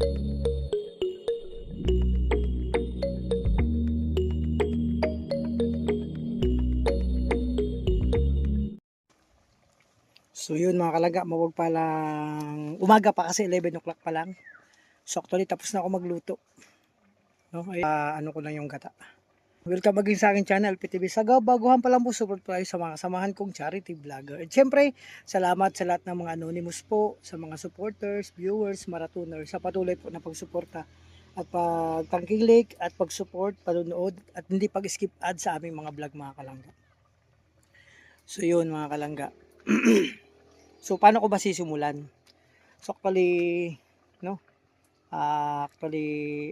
So yun mga kalaga, mawag pa lang, umaga pa kasi 11 o'clock pa lang. So actually tapos na ako magluto. No? Ay, ano ko lang yung gata. Welcome again sa aking channel, PTV Sagaw. Baguhan pa lang po, support po tayo sa mga kasamahan kong charity vlogger. At syempre, salamat sa lahat ng mga anonymous po, sa mga supporters, viewers, marathoners, sa patuloy po na pagsuporta at pagtangkilik at pag-support, panonood at hindi pag-skip ad sa aming mga vlog mga kalangga. So yun mga kalangga. So paano ko ba sisimulan? So actually, no, actually,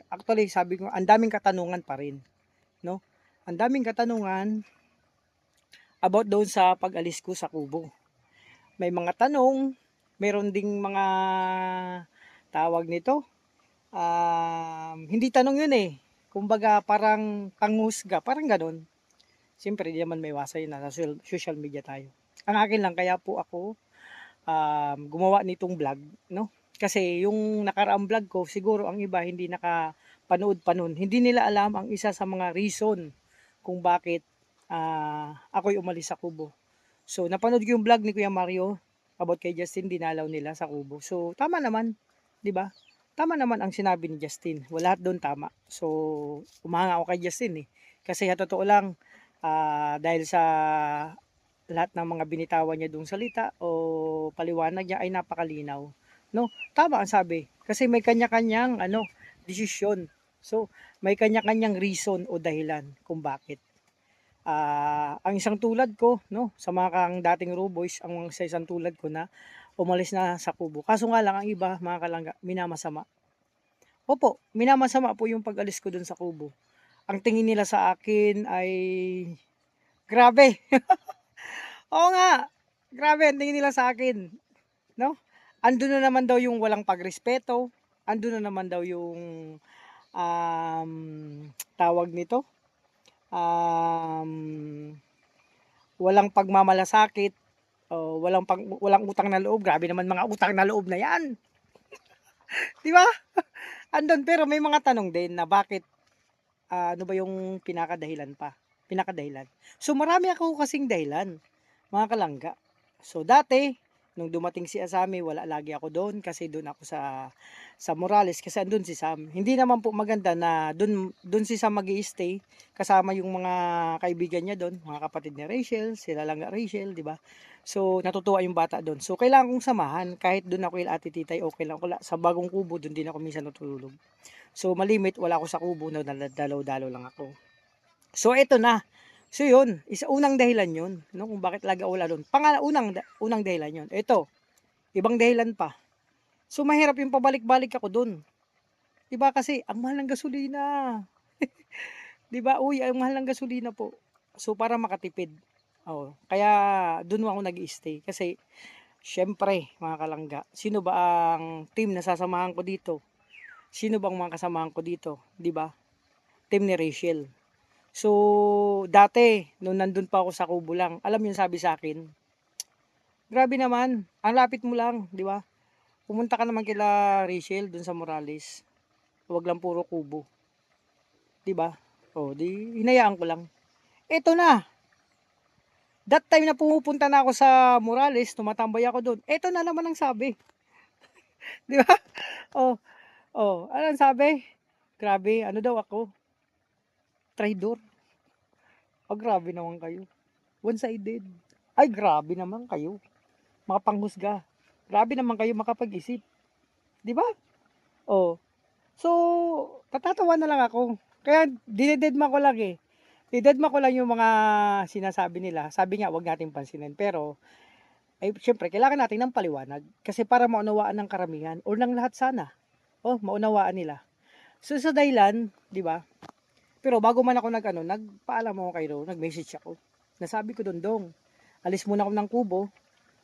actually sabi ko, ang daming katanungan pa rin, no? Ang daming katanungan about doon sa pag-alis ko sa kubo. May mga tanong, meron ding mga tawag nito, hindi tanong yun eh. Kumbaga parang panghusga, parang ganun. Siyempre, di naman may iwasan yun, nasa social media tayo. Ang akin lang, kaya po ako gumawa nitong vlog, no? Kasi yung nakaraang vlog ko, siguro ang iba hindi nakapanood pa nun. Hindi nila alam ang isa sa mga reason kung bakit ako'y umalis sa Kubo. So, napanood ko yung vlog ni Kuya Mario about kay Justin, dinalaw nila sa Kubo. So, tama naman, di ba? Tama naman ang sinabi ni Justin. Wala doon tama. So, umahanga ako kay Justin eh. Kasi totoo lang, dahil sa lahat ng mga binitawan niya dung salita o paliwanag niya ay napakalinaw. No? Tama ang sabi. Kasi may kanya-kanyang desisyon. So, may kanya-kanyang reason o dahilan kung bakit. Ang isang tulad ko, no, sa mga kang dating Raw Boys, ang sa isang tulad ko na umalis na sa Kubo. Kaso nga lang ang iba, mga kalangga, minamasama. Opo, minamasama po yung pag-alis ko dun sa Kubo. Ang tingin nila sa akin ay grabe. Oo nga. Grabe ang tingin nila sa akin, no? Andun na naman daw yung walang pagrespeto, andun na naman daw yung um, tawag nito, um, walang pagmamalasakit, o walang utang na loob. Grabe naman mga utang na loob na 'yan. 'Di ba? Andun pero may mga tanong din na bakit ano ba yung pinakadahilan. So marami ako kasing dahilan, mga kalangga. So dati, nung dumating si Asami, wala lagi ako doon kasi doon ako sa Morales kasi andun si Sam. Hindi naman po maganda na doon si Sam magi-stay kasama yung mga kaibigan niya doon, mga kapatid ni Rachel, sila lang Rachel, di ba? So natutuwa yung bata doon. So kailangan kong samahan kahit doon ako yung ate titay, okay lang ko sa bagong kubo doon din ako minsan natutulog. So malimit wala ako sa kubo na dalaw-dalaw lang ako. So ito na. So yun, unang dahilan yun, no, kung bakit lagi wala doon. Unang dahilan yun. Ito, ibang dahilan pa. So mahirap yung pabalik-balik ako doon. 'Di ba kasi ang mahal ng gasolina. 'Di ba? Uy, ang mahal ng gasolina po. So para makatipid. Oh, kaya doon ako nag-stay kasi syempre, mga kalangga, sino ba ang team na sasamahan ko dito? Sino bang mga kasamahan ko dito, 'di ba? Team ni Rachel. So, dati, nung nandun pa ako sa Kubo lang, alam yung sabi sa akin, grabe naman, ang lapit mo lang, di ba? Pumunta ka naman kila Rachel dun sa Morales. Huwag lang puro Kubo. Di ba? O, di, hinayaan ko lang. Eto na. That time na pumupunta na ako sa Morales, tumatambay ako doon. Eto na naman ang sabi. Di ba? Oh, ano ang sabi? Grabe, ano daw ako? Traidor. Oh, grabe naman kayo. One-sided. Ay, grabe naman kayo. Mga panghusga. Grabe naman kayo makapag-isip. 'Di ba? Oh. So, natatawa na lang ako. Kaya dinededma ko lang eh. Dinededma ko lang yung mga sinasabi nila. Sabi nga, wag nating pansinin. Pero, ay, syempre, kailangan natin ng paliwanag. Kasi para maunawaan ng karamihan, or ng lahat sana. Oh, maunawaan nila. So, sa dahilan, 'di ba? Pero bago man ako nagpaalam ako kay Ro, nag-message ako. Nasabi ko dong, alis muna ako ng Kubo.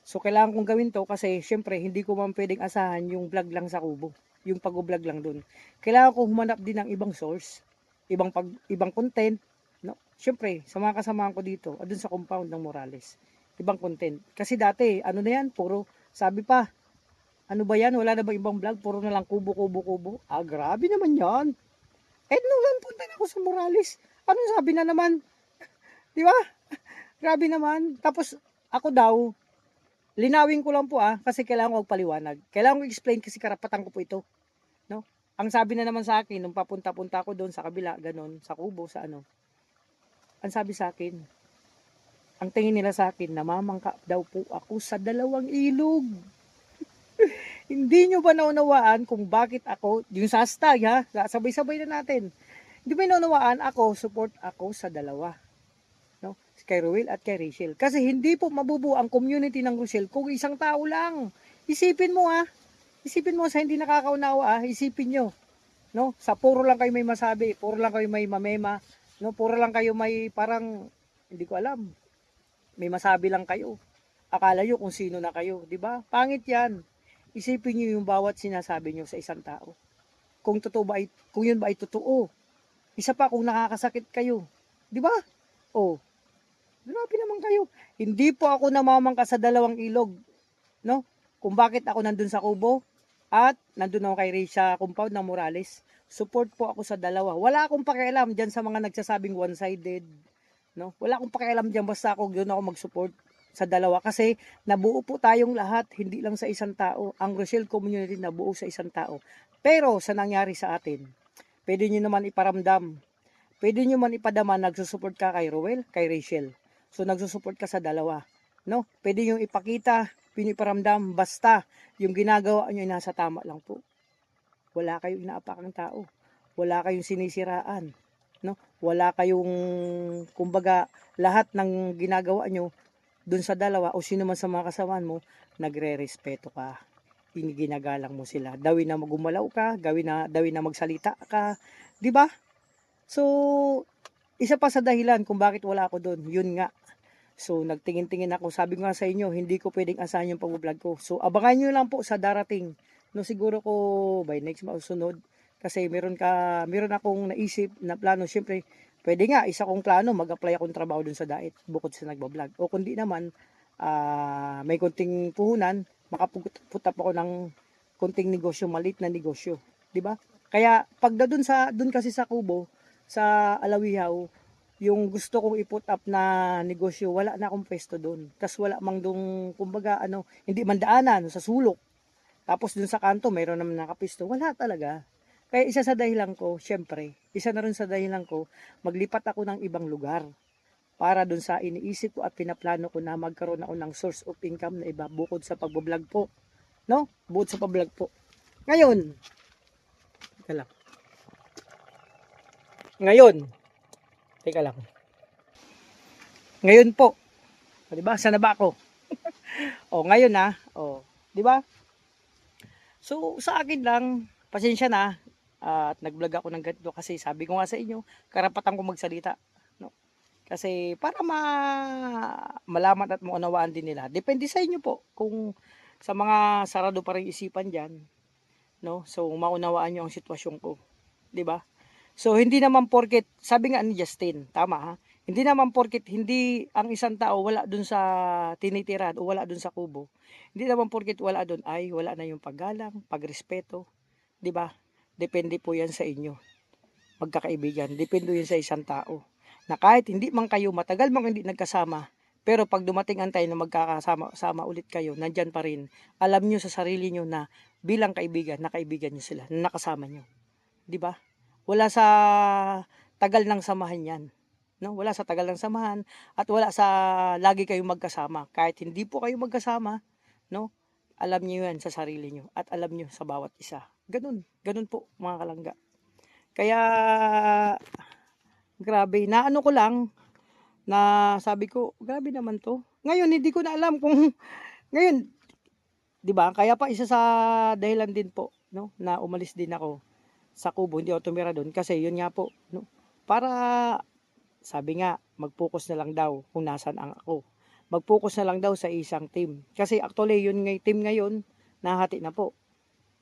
So, kailangan kong gawin to kasi syempre, hindi ko man pwedeng asahan yung vlog lang sa Kubo. Yung pag-vlog lang dun. Kailangan ko humanap din ng ibang source, ibang content. No? Syempre, sa mga kasamahan ko dito, dun sa compound ng Morales, ibang content. Kasi dati, ano na yan, puro, sabi pa, Ano ba yan? Wala na ba ibang vlog? Puro na lang kubo, kubo, kubo. Ah, grabe naman yan. Eh, nung punta na ako sa Morales, anong sabi na naman? Di ba? Grabe naman. Tapos, ako daw, linawin ko lang po kasi kailangan ko magpaliwanag. Kailangan ko explain kasi karapatan ko po ito. No? Ang sabi na naman sa akin, nung papunta-punta ako doon sa kabila, ganon, sa kubo, sa ano, ang sabi sa akin, ang tingin nila sa akin, namamangka daw po ako sa dalawang ilog. Hindi nyo ba naunawaan kung bakit ako, yung sa hashtag ha, sabay-sabay na natin. Hindi ba naunawaan ako, support ako sa dalawa. No? Kay Ruel at kay Rachel. Kasi hindi po mabubuo ang community ng Rochelle kung isang tao lang. Isipin mo isipin mo sa hindi nakakaunawa isipin nyo. No? Sa puro lang kayo may masabi, puro lang kayo may mamema, no? Puro lang kayo may parang, hindi ko alam, may masabi lang kayo. Akala nyo kung sino na kayo, di ba? Pangit yan. Isipin nyo yung bawat sinasabi nyo sa isang tao. Kung totoo ba kung yun ba ay totoo. Isa pa kung nakakasakit kayo, di ba? Oh, grabe naman kayo. Hindi po ako namamangka sa dalawang ilog, no? Kung bakit ako nandun sa Kubo at nandun ako kay Ray sa compound ng Morales. Support po ako sa dalawa. Wala akong pakialam diyan sa mga nagsasabing one-sided, no? Wala akong pakialam diyan basta ako doon ako mag-support sa dalawa kasi nabuo po tayong lahat, hindi lang sa isang tao. Ang Rochelle community nabuo sa isang tao. Pero sa nangyari sa atin, pwede nyo naman iparamdam. Pwede nyo man ipadama nagsusupport ka kay Roel, kay Rachel. So nagsusupport ka sa dalawa. No? Pwede nyo ipakita, piniparamdam, basta yung ginagawa nyo ay nasa tama lang po. Wala kayong inaapakang tao. Wala kayong sinisiraan. No? Wala kayong, kumbaga, lahat ng ginagawa nyo dun sa dalawa o sino man sa mga kasamaan mo, nagre-respeto ka. Ginagalang mo sila. Dawin na magumalaw ka, dawin na magsalita ka, 'di ba? So, isa pa sa dahilan kung bakit wala ako doon, yun nga. So, nagtingin-tingin ako. Sabi ko nga sa inyo, hindi ko pwedeng asahan yung pag-vlog ko. So, abangan nyo lang po sa darating. No, siguro ko by next mausunod. Kasi meron akong naisip na plano. Siyempre, pwede nga, isa kong plano, mag-apply akong trabaho dun sa Dait, bukod sa nagbablog. O kundi naman, may konting puhunan, makaput up ako ng konting negosyo, malit na negosyo. 'Di ba? Kaya, pag dun kasi sa Kubo, sa Alawihaw, yung gusto kong i-put up na negosyo, wala na akong pwesto doon. Tapos wala mang dong, kumbaga, hindi man daanan, sa sulok. Tapos dun sa kanto, mayroon naman nakapisto. Wala talaga. Kaya isa sa dahilan ko, syempre, isa na rin sa dahilan ko, maglipat ako ng ibang lugar. Para dun sa iniisip ko at pinaplano ko na magkaroon ako ng source of income na iba bukod sa pagbablog po. No? Bukod sa pagbablog po. Ngayon, teka lang. Teka lang. Ngayon po, o, diba? Sana ba ako? O, ngayon o, diba? So, sa akin lang, pasensya na, at nag-vlog ako ng ganito kasi sabi ko nga sa inyo, karapatan ko magsalita. No? Kasi para malaman at maunawaan din nila. Depende sa inyo po kung sa mga sarado pa rin isipan dyan. No? So, maunawaan nyo ang sitwasyon ko. 'Di ba? So, hindi naman porket, sabi nga ni Justin, tama ha? Hindi naman porket hindi ang isang tao wala dun sa tinitirahan o wala dun sa kubo. Hindi naman porket wala dun ay wala na yung paggalang, pagrespeto. 'Di ba? Depende po yan sa inyo. Magkakaibigan, depende yan sa isang tao. Na kahit hindi man kayo, matagal mang hindi nagkasama, pero pag dumating ang time na magkakasama ulit kayo, nandyan pa rin, alam nyo sa sarili nyo na bilang kaibigan, nakaibigan nyo sila, nakasama nyo. 'Di ba? Wala sa tagal ng samahan 'yan. No? Wala sa tagal ng samahan at wala sa lagi kayong magkasama. Kahit hindi po kayo magkasama, no? Alam niyo 'yan sa sarili niyo at alam niyo sa bawat isa. Ganun po mga kalangga. Kaya grabe, naano ko lang na sabi ko, grabe naman 'to. Ngayon hindi ko na alam kung ngayon, 'di ba? Kaya pa isa sa dahilan din po, no, na umalis din ako sa Kubo, hindi ako tumira doon kasi yun nga po, no, para sabi nga mag-focus na lang daw kung nasan ang ako, mag-focus na lang daw sa isang team kasi actually yun nga team ngayon nahati na po,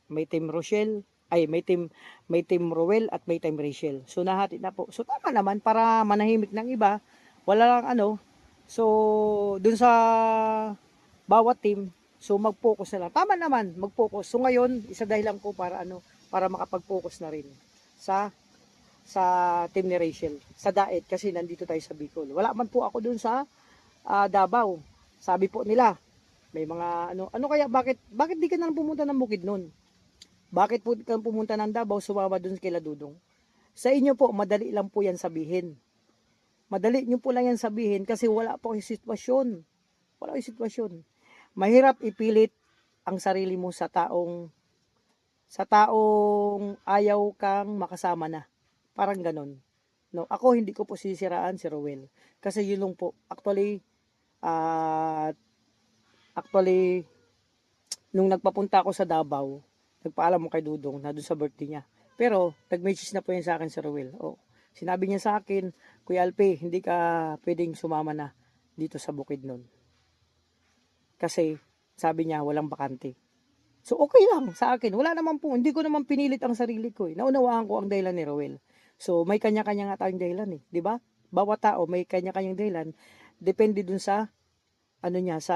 may team Rochelle ay may team Roel at may team Rachel, so nahati na po, so tama naman para manahimik ng iba, wala lang so dun sa bawat team So mag-focus na lang. Tama naman, mag-focus. So ngayon, isa dahilan ko para ano, para makapag-focus na rin sa sa team ni Rachel, sa Daet kasi nandito tayo sa Bicol. Wala man po ako dun sa Davao. Sabi po nila, may mga ano kaya bakit di ka na lang pumunta ng Bukidnon? Bakit po ka pumunta ng Davao, sumama dun kila Dudong? Sa inyo po, madali lang po yan sabihin. Madali nyo po lang yan sabihin kasi wala po yung sitwasyon. Wala yung sitwasyon. Mahirap ipilit ang sarili mo sa taong ayaw kang makasama na. Parang ganon. No, ako hindi ko po sisiraan si Rowel. Kasi yun lang po. Actually, nung nagpapunta ako sa Davao, nagpaalam mo kay Dudong na doon sa birthday niya. Pero, nag-message na po yan sa akin si Rowel. Sinabi niya sa akin, Kuya Alpe, hindi ka pwedeng sumama na dito sa Bukidnon. Kasi, sabi niya, walang bakante. So, okay lang sa akin. Wala naman po, hindi ko naman pinilit ang sarili ko. Naunawaan ko ang dahilan ni Rowel. So, may kanya-kanya nga tayong dahilan eh. Di ba? Bawat tao may kanya-kanyang dahilan. Depende dun sa, niya, sa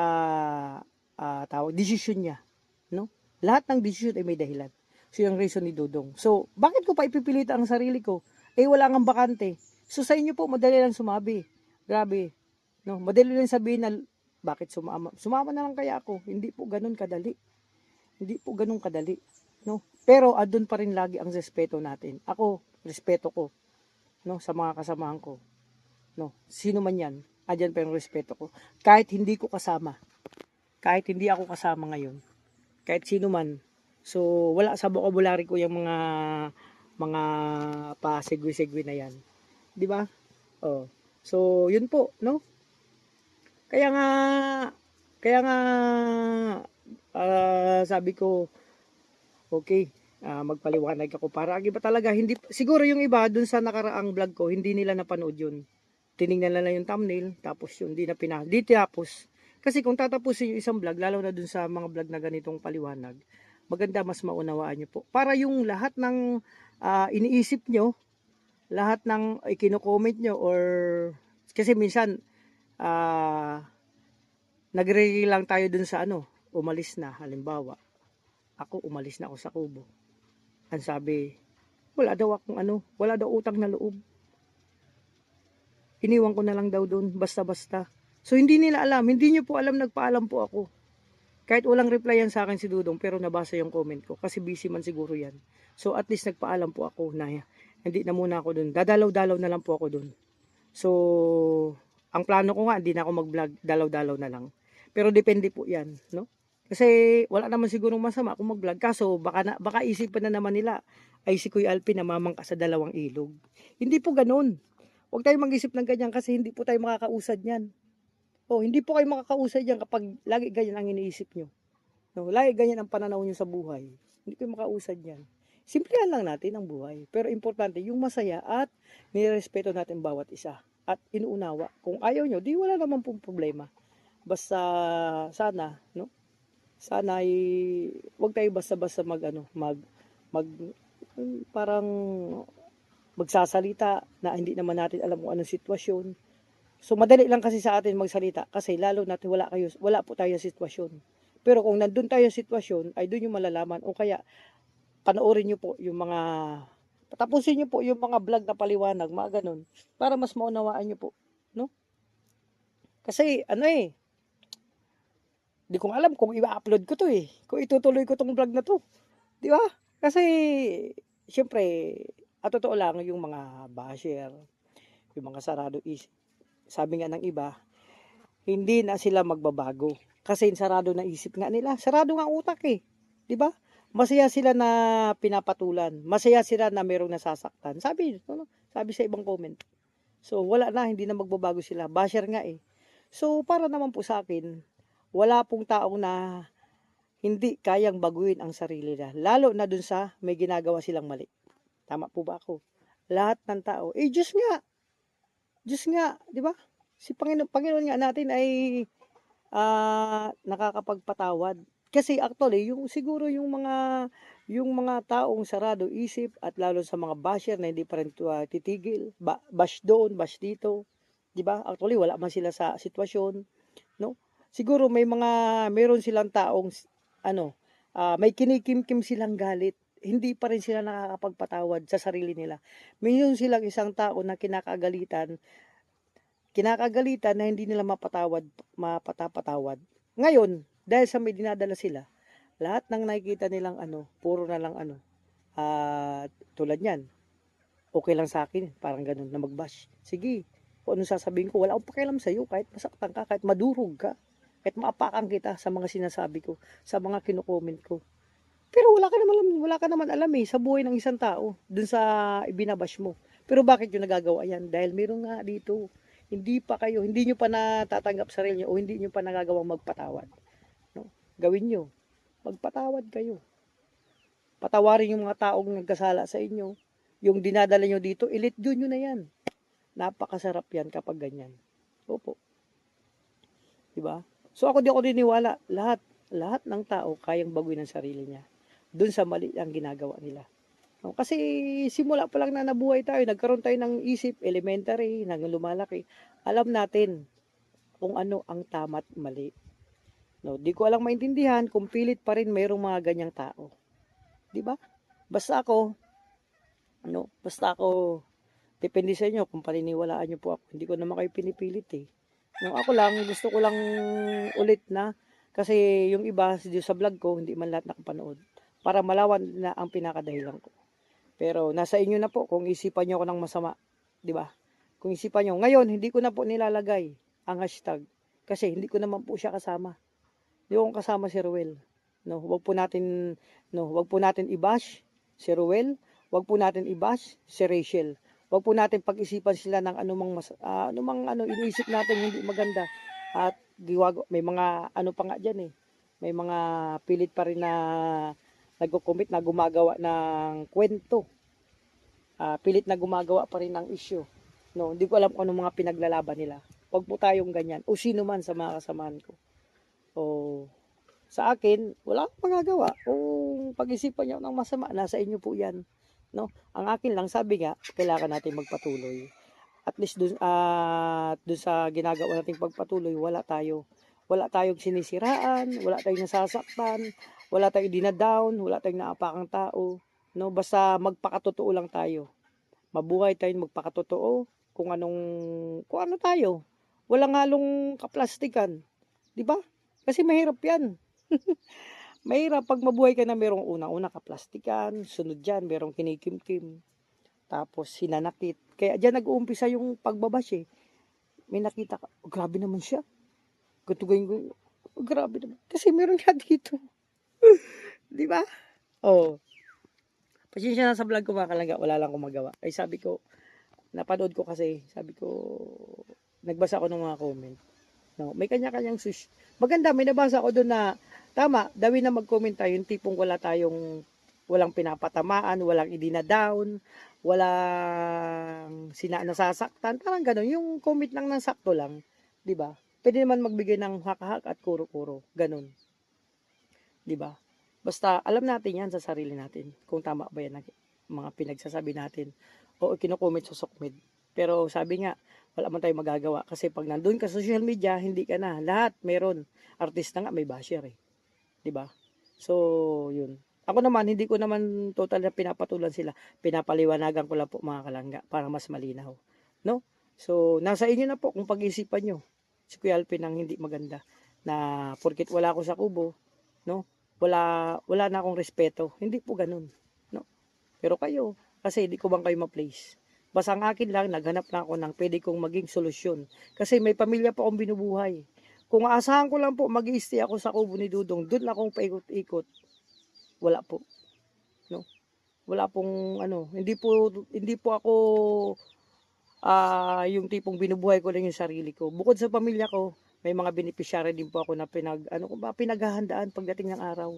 desisyon niya. No? Lahat ng desisyon ay may dahilan. So, yung reason ni Dudong. So, bakit ko pa ipipilit ang sarili ko? Wala nga bakante. So, sa inyo po, madali lang sumabi. Grabe. No? Madali lang sabihin na, bakit sumama? Sumama na lang kaya ako. Hindi po ganun kadali. Hindi po ganun kadali. No? Pero, andun pa rin lagi ang respeto natin. Ako, respeto ko. No? Sa mga kasamahan ko. No? Sino man yan, andyan pa yung respeto ko. Kahit hindi ko kasama. Kahit hindi ako kasama ngayon. Kahit sino man. So, wala sa vocabulary ko yung mga pa-segwi-segwi na yan. Di ba? So, yun po, no? Kaya nga sabi ko, okay, magpaliwanag ako para iba talaga, hindi, siguro yung iba dun sa nakaraang vlog ko, hindi nila napanood yun. Tiningnan na lang yung thumbnail, tapos yun, di tapos. Kasi kung tatapusin yung isang vlog, lalo na dun sa mga vlog na ganitong paliwanag, maganda mas maunawaan nyo po. Para yung lahat ng iniisip nyo, lahat ng ikino-comment nyo, or kasi minsan, nagre lang tayo dun sa umalis na, halimbawa. Ako, umalis na ako sa Kubo. Ang sabi, wala daw utang na loob. Iniwan ko na lang daw doon, basta-basta. So, hindi nila alam. Hindi nyo po alam, nagpaalam po ako. Kahit walang reply yan sa akin si Dudong, pero nabasa yung comment ko. Kasi busy man siguro yan. So, at least nagpaalam po ako na hindi na muna ako doon. Dadalaw-dalaw na lang po ako doon. So, ang plano ko nga, hindi na ako mag-vlog, dalaw-dalaw na lang. Pero depende po yan, no? Kasi wala naman sigurong masama kung mag-vlog. Kaso, baka isipan na naman nila, ay si Kuya Alpin namamangka sa dalawang ilog. Hindi po ganun. Huwag tayong mag-isip ng ganyan kasi hindi po tayo makakausad yan. Hindi po kayo makakausad yan kapag lagi ganyan ang iniisip nyo. No, lagi ganyan ang pananaw nyo sa buhay. Hindi kayo makausad yan. Simplihan lang natin ang buhay. Pero importante, yung masaya at nirespeto natin bawat isa. At inuunawa. Kung ayaw nyo, di wala naman pong problema. Basta sana, no? Sana ay wag tayo basta-basta parang magsasalita na hindi naman natin alam kung anong sitwasyon. So madali lang kasi sa atin magsalita kasi lalo natin wala po tayo sa sitwasyon. Pero kung nandun tayo sa sitwasyon, ay doon yung malalaman o kaya panoorin nyo po yung tapusin nyo po yung mga vlog na paliwanag, mga ganun, para mas maunawaan nyo po, no? Kasi di ko alam kung i-upload ko to kung itutuloy ko tong vlog na to, di ba? Kasi syempre, totoo lang yung mga basher, yung mga sarado sabi nga ng iba, hindi na sila magbabago. Kasi sarado na isip nga nila. Sarado nga utak di ba? Masaya sila na pinapatulan. Masaya sila na merong nasasaktan. Sabi sa ibang comment. So, wala na. Hindi na magbabago sila. Basher nga So, para naman po sa akin, wala pong taong na hindi kayang baguhin ang sarili nila. Lalo na dun sa may ginagawa silang mali. Tama po ba ako? Lahat ng tao. Diyos nga, di ba? Si Panginoon nga natin ay nakakapagpatawad. Kasi actually, siguro yung mga taong sarado isip at lalo sa mga basher na hindi pa rin titigil, bash doon, bash dito, 'di ba? Actually, wala man sila sa sitwasyon, no? siguro meron silang taong ano, may kinikimkim silang galit. Hindi pa rin sila nakakapagpatawad sa sarili nila. Mayroon silang isang tao na kinakagalitan na hindi nila mapatapatawad. Ngayon, dahil sa may dinadala sila, lahat ng nakikita nilang puro na lang tulad niyan, okay lang sa akin, parang ganun na mag-bash. Sige, kung anong sasabihin ko, wala akong pakialam sa'yo, kahit masaktan ka, kahit madurog ka, kahit maapakan kita sa mga sinasabi ko, sa mga kino-comment ko. Pero wala ka naman alam sa buhay ng isang tao, dun sa ibinabash mo. Pero bakit yung nagagawa yan? Dahil meron nga dito, hindi nyo pa natatanggap sarili nyo o hindi nyo pa nagagawang magpatawad. No? Gawin nyo, magpatawad kayo. Patawarin yung mga taong nagkasala sa inyo. Yung dinadala nyo dito, i-let go nyo na yan. Napakasarap yan kapag ganyan. Opo. Diba? So ako di ako niniwala, lahat ng tao kayang baguhin ang sarili niya. Doon sa mali ang ginagawa nila. No, kasi simula pa lang na nabuhay tayo, nagkaroon tayo ng isip, elementary, nang lumalaki. Alam natin kung ano ang tama at mali. No, di ko lang maintindihan kung pilit pa rin mayroong mga ganyang tao. 'Di ba? Basta ako depende sa inyo kung paniniwalaan niyo po ako. Hindi ko naman kayo pinipilit eh. No, ako lang gusto ko lang ulit na kasi yung iba sa vlog ko hindi man lahat nakapanood para malawan na ang pinakadahilan ko. Pero nasa inyo na po kung isipan niyo ako ng masama, 'di ba? Kung isipan niyo, ngayon hindi ko na po nilalagay ang hashtag kasi hindi ko naman po siya kasama. Hindi ko kasama si Ruel. No, wag po natin i-bash si Ruel, wag po natin i-bash si Rachel. Wag po natin pag-isipan sila ng anumang iniisip natin hindi maganda. At may mga pa nga diyan eh. May mga pilit pa rin na nagko-commit na gumagawa ng kwento. Pilit na gumagawa pa rin ng issue. No, hindi ko alam kung anong mga pinaglalaban nila. Wag po tayong ganyan. O sino man sa mga kasamahan ko. O sa akin, wala akong magagawa. Kung pag-isipan niyo ng masama, nasa inyo po 'yan, no? Ang akin lang sabi nga, kailangan natin magpatuloy. At least dun sa ginagawa nating pagpatuloy, wala tayong sinisiraan, wala tayong nasasaktan, wala tayong dinadown, wala tayong naapakang tao, no? Basta magpakatotoo lang tayo. Mabuhay tayong magpakatotoo kung ano tayo. Walang halong kaplastikan, 'di ba? Kasi mahirap 'yan. Mahirap pag mabuhay ka na merong unang-una kaplastikan, sunod diyan merong kinikimkim, tapos hinanakit. Kaya diyan nag-uumpisa yung pagbabash eh. May nakita ka, oh, grabe naman siya. Ganito ganyan, oh, grabe naman. Kasi meron nga dito. 'Di ba? Oh. Pasensya na sa vlog ko mga kalangga, wala lang akong magawa. Ay sabi ko, napanood ko kasi, sabi ko, nagbasa ako ng mga comment. No, may kanya-kanyang maganda, may nabasa ako doon na tama, dawin na mag-comment tayo, yung tipong walang pinapatamaan, walang idina-down, walang nasasaktan, parang gano'n, yung comment lang ng sakto lang, 'di ba? Pwede naman magbigay ng hak-hak at kuro-kuro, gano'n. 'Di ba? Basta alam natin 'yan sa sarili natin, kung tama ba 'yan mga pinagsasabi natin o kino-comment sa sokmed. Pero sabi nga, wala man tayong magagawa kasi pag nandun ka sa social media, hindi ka na. Lahat meron. Artista nga may basher eh. 'Di ba? So, yun. Ako naman, hindi ko naman total na pinapatulan sila. Pinapaliwanagan ko lang po mga kalangga para mas malinaw. No? So, nasa inyo na po kung pag-isipan nyo. Si Kuya Alpin ang hindi maganda. Na porkit wala ako sa kubo, no? Wala na akong respeto. Hindi po ganun. No? Pero kayo, kasi hindi ko bang kayo ma-place. Basta ang akin lang, naghanap na ako ng pwede kong maging solusyon. Kasi may pamilya pa akong binubuhay. Kung aasahan ko lang po, mag-i-stay ako sa kubo ni Dudong, doon akong paikot-ikot. Wala po. No? Wala pong hindi po ako yung tipong binubuhay ko lang yung sarili ko. Bukod sa pamilya ko, may mga beneficiary din po ako na pinaghahandaan pagdating ng araw.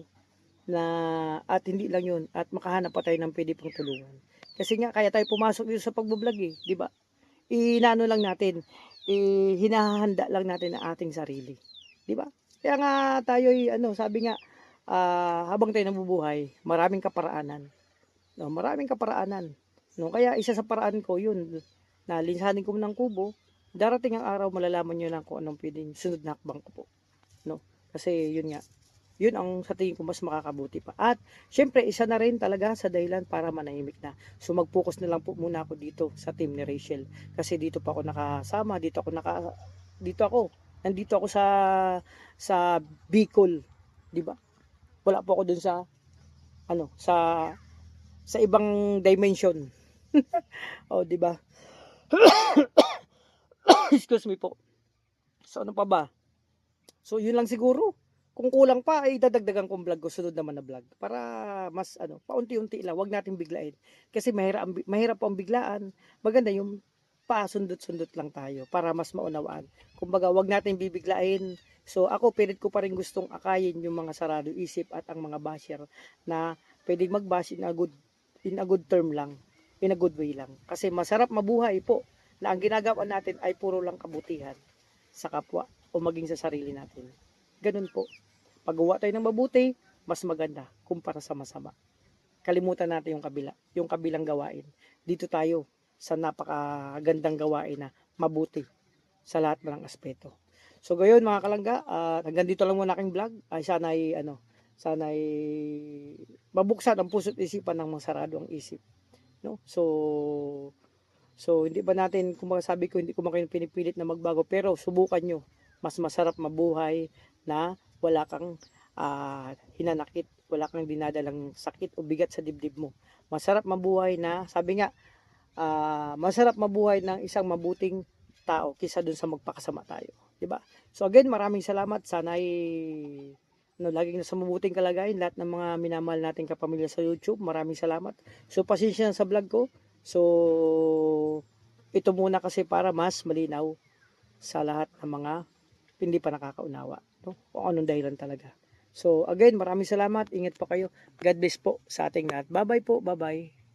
At hindi lang yun, at makahanap pa tayo ng pwede pong tulungan. Kasi nga, kaya tayo pumasok dito sa pagbablog eh, di ba? Lang natin, hinahanda lang natin ang ating sarili. Di ba? Kaya nga tayo sabi nga, habang tayo nabubuhay, maraming kaparaanan. No, maraming kaparaanan. No, kaya isa sa paraan ko yun, na linsanin ko ng kubo, darating ang araw malalaman nyo lang kung anong pwedeng sunod na hakbang ko po. no? Kasi yun nga, yun ang sa tingin ko mas makakabuti pa. At syempre, isa na rin talaga sa dahilan para manahimik na. So mag-focus na lang po muna ako dito sa team ni Rachel. Kasi dito pa ako nakasama, nandito ako sa Bicol, 'di ba? Wala po ako dun sa ano, sa ibang dimension. Oh, 'di ba? Excuse me po. So ano pa ba? So yun lang siguro. Kung kulang pa ay dadagdagan kong vlog ko, sunod naman na vlog para mas ano, paunti-unti lang, wag nating biglain. Kasi mahirap po ang biglaan. Maganda yung pasundot-sundot lang tayo para mas maunawaan. Kumbaga, wag nating bibiglain. So ako pilit ko pa rin gustong akayin yung mga sarado isip at ang mga basher na pwedeng mag-bash in a good term lang, in a good way lang. Kasi masarap mabuhay po na ang ginagawa natin ay puro lang kabutihan sa kapwa o maging sa sarili natin. Ganun po. Paggawa tayo ng mabuti, mas maganda kumpara sa masama. Kalimutan natin yung kabilang gawain. Dito tayo sa napakagandang gawain na mabuti sa lahat ng aspeto. So gayon mga kalangga, hanggang dito lang muna aking vlog. Ay sana'y mabuksan ang puso't isipan ng mga sarado ang isip, no? So hindi ba natin, kung sabi ko, hindi ko kayo pinipilit na magbago, pero subukan nyo. Mas masarap mabuhay na wala kang hinanakit, wala kang dinadalang sakit o bigat sa dibdib mo. Masarap mabuhay na, sabi nga, masarap mabuhay ng isang mabuting tao kaysa dun sa magpakasama tayo. Diba? So again, maraming salamat. Sana'y laging nasa mabuting kalagayan lahat ng mga minamahal nating kapamilya sa YouTube. Maraming salamat. So pasensya na sa vlog ko. So ito muna kasi para mas malinaw sa lahat ng mga hindi pa nakakaunawa, no? Kung anong dahilan talaga. So again, maraming salamat. Ingat po kayo. God bless po sa ating lahat. Bye-bye po. Bye-bye.